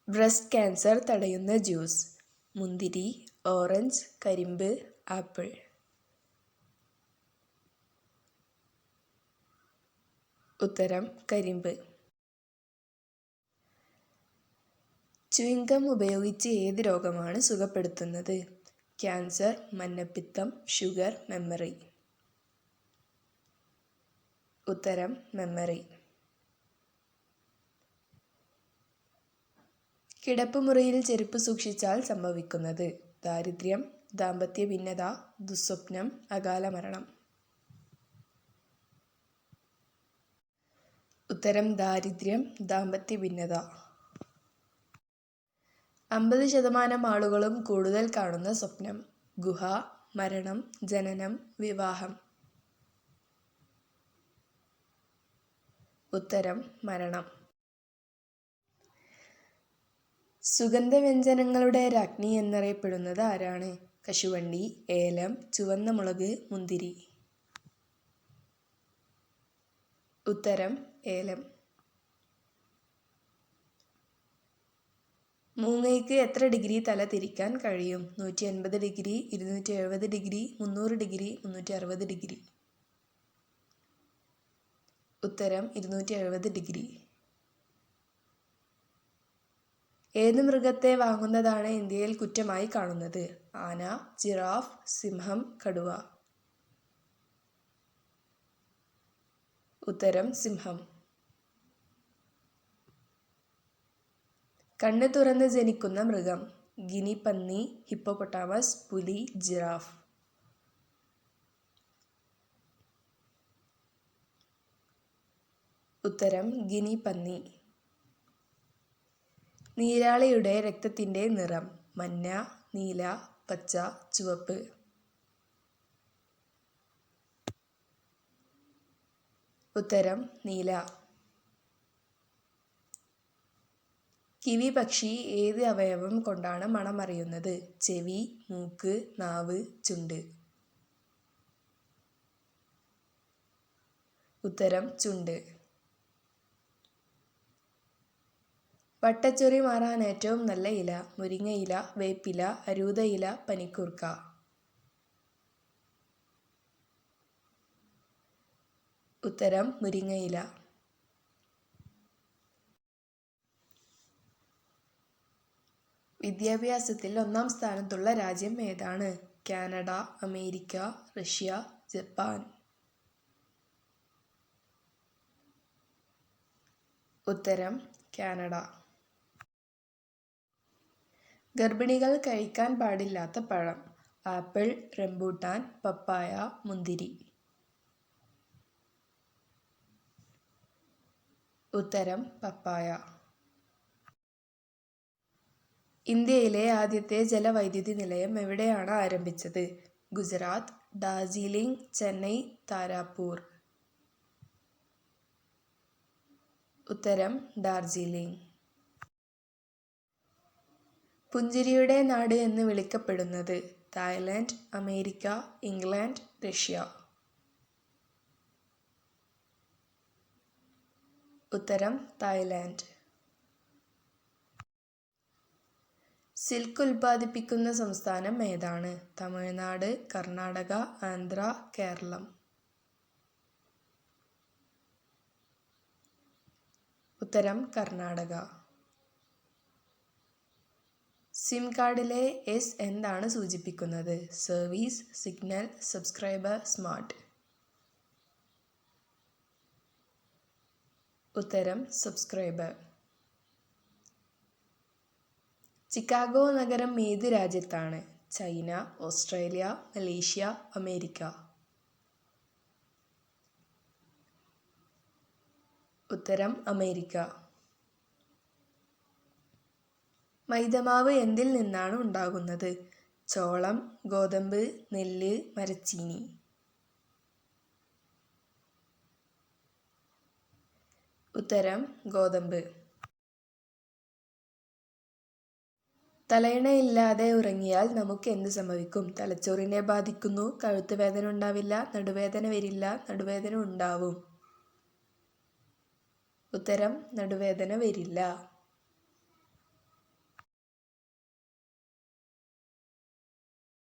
Breast cancer തടയുന്ന juice. മുന്തിരി, orange, കരിമ്പ്, ആപ്പിൾ. ഉത്തരം കരിമ്പ്. ച്യൂയിംഗം ഉപയോഗിച്ച് ഏത് രോഗമാണ് സുഖപ്പെടുത്തുന്നത്? ക്യാൻസർ, മഞ്ഞപ്പിത്തം, ഷുഗർ, മെമ്മറി. ഉത്തരം മെമ്മറി. കിടപ്പുമുറിയിൽ ചെരുപ്പ് സൂക്ഷിച്ചാൽ സംഭവിക്കുന്നത്? ദാരിദ്ര്യം, ദാമ്പത്യ ഭിന്നത, ദുസ്വപ്നം, അകാല മരണം. ഉത്തരം ദാരിദ്ര്യം, ദാമ്പത്യ ഭിന്നത. 50% ആളുകളും കൂടുതൽ കാണുന്ന സ്വപ്നം? ഗുഹ, മരണം, ജനനം, വിവാഹം. ഉത്തരം മരണം. സുഗന്ധവ്യഞ്ജനങ്ങളുടെ രാജ്ഞി എന്നറിയപ്പെടുന്നത് ആരാണ്? കശുവണ്ടി, ഏലം, ചുവന്ന മുളക്, മുന്തിരി. ഉത്തരം ഏലം. മൂങ്ങയ്ക്ക് എത്ര ഡിഗ്രി തല തിരിക്കാൻ കഴിയും? 180 ഡിഗ്രി, 270 ഡിഗ്രി, 300 ഡിഗ്രി, 360 ഡിഗ്രി. ഉത്തരം 270 ഡിഗ്രി. ഏത് മൃഗത്തെ വാങ്ങുന്നതാണ് ഇന്ത്യയിൽ കുറ്റമായി കാണുന്നത്? ആന, ജിറാഫ്, സിംഹം, കടുവ. ഉത്തരം സിംഹം. കണ്ണ് തുറന്ന് ജനിക്കുന്ന മൃഗം? ഗിനി പന്നി, ഹിപ്പോപ്പൊട്ടാമസ്, പുലി, ജിറാഫ്. ഉത്തരം ഗിനി പന്നി. നീരാളിയുടെ രക്തത്തിൻ്റെ നിറം? മഞ്ഞ, നീല, പച്ച, ചുവപ്പ്. ഉത്തരം നീല. കിവി പക്ഷി ഏത് അവയവം കൊണ്ടാണ് മണമറിയുന്നത്? ചെവി, മൂക്ക്, നാവ്, ചുണ്ട്. ഉത്തരം ചുണ്ട്. വട്ടച്ചൊറി മാറാൻ ഏറ്റവും നല്ല ഇല? മുരിങ്ങയില, വേപ്പില, അരൂതയില, പനിക്കൂർക്ക. ഉത്തരം മുരിങ്ങയില. വിദ്യാഭ്യാസത്തിൽ 1-ാം സ്ഥാനത്തുള്ള രാജ്യം ഏതാണ്? Canada, America, Russia, Japan. ഉത്തരം കാനഡ. ഗർഭിണികൾ കഴിക്കാൻ പാടില്ലാത്ത പഴം? ആപ്പിൾ, റംബൂട്ടാൻ, പപ്പായ, മുന്തിരി. ഉത്തരം പപ്പായ. ഇന്ത്യയിലെ ആദ്യത്തെ ജലവൈദ്യുതി നിലയം എവിടെയാണ് ആരംഭിച്ചത്? ഗുജറാത്ത്, ഡാർജിലിംഗ്, ചെന്നൈ, താരാപൂർ. ഉത്തരം ഡാർജിലിംഗ്. പുഞ്ചിരിയുടെ നാട് എന്ന് വിളിക്കപ്പെടുന്നത്? Thailand, America, England, Russia. ഉത്തരം തായ്ലാൻഡ്. സിൽക്ക് ഉൽപ്പാദിപ്പിക്കുന്ന സംസ്ഥാനം ഏതാണ്? തമിഴ്നാട്, കർണാടക, ആന്ധ്ര, കേരളം. ഉത്തരം കർണാടക. സിം കാർഡിലെ എസ് എന്താണ് സൂചിപ്പിക്കുന്നത്? Service, signal, subscriber, smart. ഉത്തരം സബ്സ്ക്രൈബർ. ചിക്കാഗോ നഗരം ഏത് രാജ്യത്താണ്? China, Australia, Malaysia, America. ഉത്തരം അമേരിക്ക. മൈദമാവ് എന്തിൽ നിന്നാണ് ഉണ്ടാകുന്നത്? ചോളം, ഗോതമ്പ്, നെല്ല്, മരച്ചീനി. ഉത്തരം ഗോതമ്പ്. തലയിണയില്ലാതെ ഉറങ്ങിയാൽ നമുക്ക് എന്ത് സംഭവിക്കും? തലച്ചോറിനെ ബാധിക്കുന്നു, കഴുത്ത് വേദന ഉണ്ടാവില്ല, നടുവേദന വരില്ല, നടുവേദന ഉണ്ടാവും. ഉത്തരം നടുവേദന വരില്ല.